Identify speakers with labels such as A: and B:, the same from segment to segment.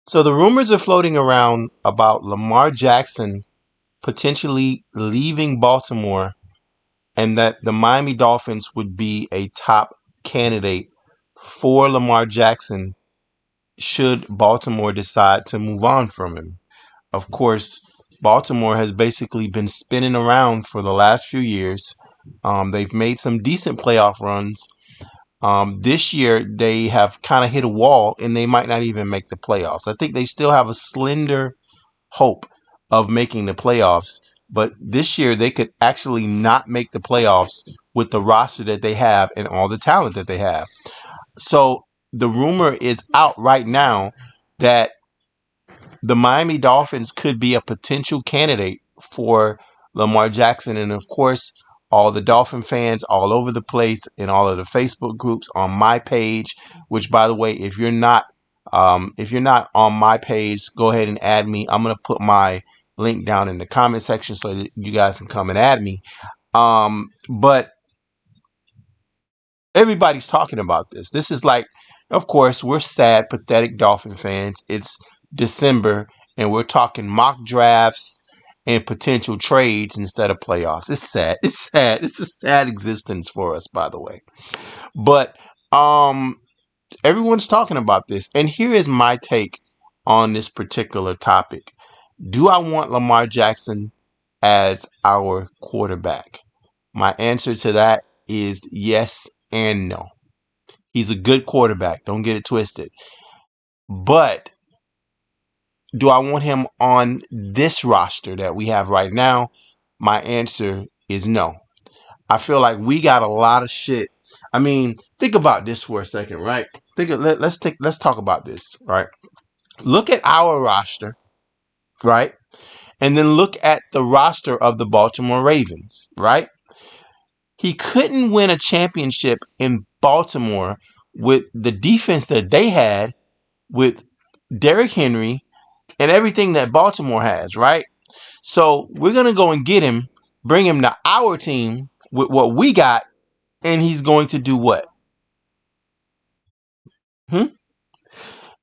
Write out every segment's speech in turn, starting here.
A: So the rumors are floating around about Lamar Jackson potentially leaving Baltimore and that the Miami Dolphins would be a top candidate for Lamar Jackson should Baltimore decide to move on from him. Of course, Baltimore has basically been spinning around for the last few years. They've made some decent playoff runs. This year, they have kind of hit a wall and they might not even make the playoffs. I think they still have a slender hope of making the playoffs. But this year, they could actually not make the playoffs with the roster that they have and all the talent that they have. So the rumor is out right now that the Miami Dolphins could be a potential candidate for Lamar Jackson. And of course, all the Dolphin fans all over the place in all of the Facebook groups on my page, which by the way, if you're not on my page, go ahead and add me. I'm going to put my link down in the comment section so that you guys can come and add me. But everybody's talking about this. This is like, of course, we're sad, pathetic Dolphin fans. It's December, and we're talking mock drafts and potential trades instead of playoffs. It's sad. It's sad. It's a sad existence for us, by the way. But everyone's talking about this, and here is my take on this particular topic. Do I want Lamar Jackson as our quarterback? My answer to that is yes and no. He's a good quarterback. Don't get it twisted. But do I want him on this roster that we have right now? My answer is no. I feel like we got a lot of shit. I mean, think about this for a second, right? Let's talk about this, right? Look at our roster, right? And then look at the roster of the Baltimore Ravens, right? He couldn't win a championship in Baltimore with the defense that they had with Derrick Henry and everything that Baltimore has, right? So we're going to go and get him, bring him to our team with what we got, and he's going to do what? Hmm?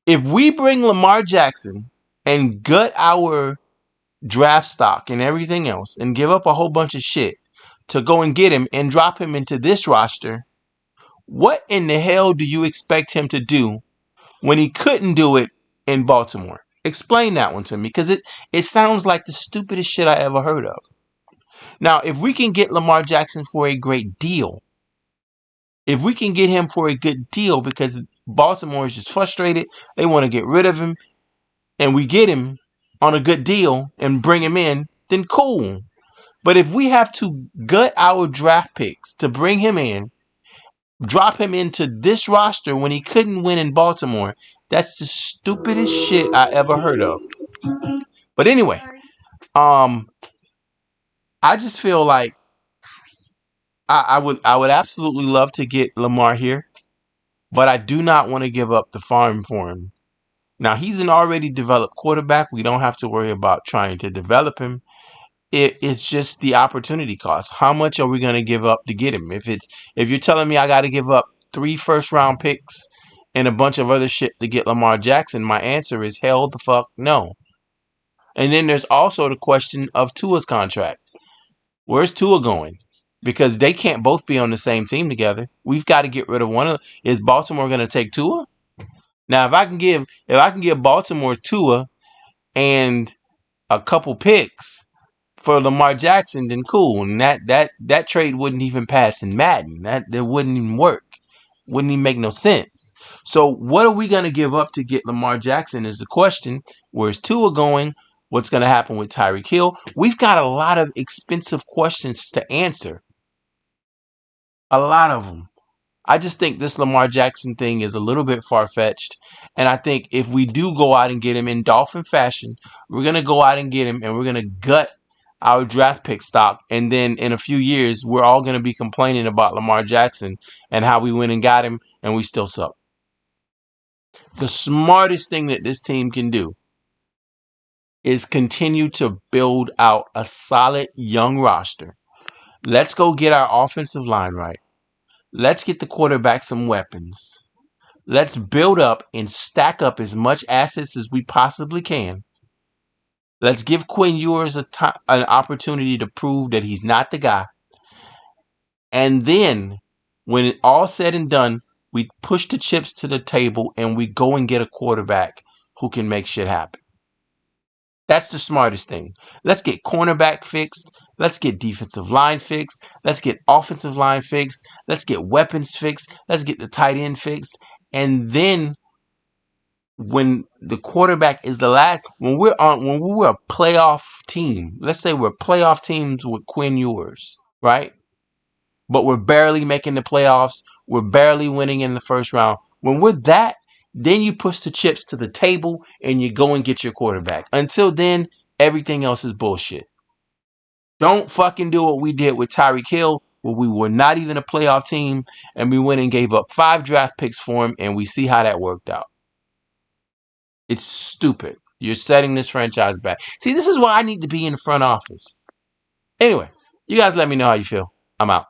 A: If we bring Lamar Jackson and gut our draft stock and everything else and give up a whole bunch of shit to go and get him and drop him into this roster, what in the hell do you expect him to do when he couldn't do it in Baltimore? Explain that one to me, because it sounds like the stupidest shit I ever heard of. Now, if we can get Lamar Jackson for a great deal, if we can get him for a good deal because Baltimore is just frustrated, they want to get rid of him, and we get him on a good deal and bring him in, then cool. But if we have to gut our draft picks to bring him in, drop him into this roster when he couldn't win in Baltimore, that's the stupidest shit I ever heard of. But anyway, um, I just feel like I would absolutely love to get Lamar here, but I do not want to give up the farm for him. Now he's an already developed quarterback. We don't have to worry about trying to develop him. It's just the opportunity cost. How much are we going to give up to get him? If you're telling me I got to give up 3 first-round picks and a bunch of other shit to get Lamar Jackson, my answer is hell the fuck no. And then there's also the question of Tua's contract. Where's Tua going? Because they can't both be on the same team together. We've got to get rid of one of. Is Baltimore going to take Tua? Now, if I can give Baltimore Tua and a couple picks for Lamar Jackson, then cool. And that trade wouldn't even pass in Madden. That wouldn't even work. Wouldn't even make no sense. So what are we going to give up to get Lamar Jackson is the question. Where's Tua going? What's going to happen with Tyreek Hill? We've got a lot of expensive questions to answer. A lot of them. I just think this Lamar Jackson thing is a little bit far-fetched. And I think if we do go out and get him in Dolphin fashion, we're going to go out and get him and we're going to gut our draft pick stock. And then in a few years, we're all going to be complaining about Lamar Jackson and how we went and got him and we still suck. The smartest thing that this team can do is continue to build out a solid young roster. Let's go get our offensive line right. Let's get the quarterback some weapons. Let's build up and stack up as much assets as we possibly can. Let's give Quinn Ewers an opportunity to prove that he's not the guy. And then, when it all said and done, we push the chips to the table and we go and get a quarterback who can make shit happen. That's the smartest thing. Let's get cornerback fixed. Let's get defensive line fixed. Let's get offensive line fixed. Let's get weapons fixed. Let's get the tight end fixed. And then when the quarterback is the last, when we're a playoff team, let's say we're playoff teams with Quinn Ewers, right? But we're barely making the playoffs. We're barely winning in the first round. When we're that, then you push the chips to the table and you go and get your quarterback. Until then, everything else is bullshit. Don't fucking do what we did with Tyreek Hill, where we were not even a playoff team and we went and gave up 5 draft picks for him, and we see how that worked out. It's stupid. You're setting this franchise back. See, this is why I need to be in the front office. Anyway, you guys let me know how you feel. I'm out.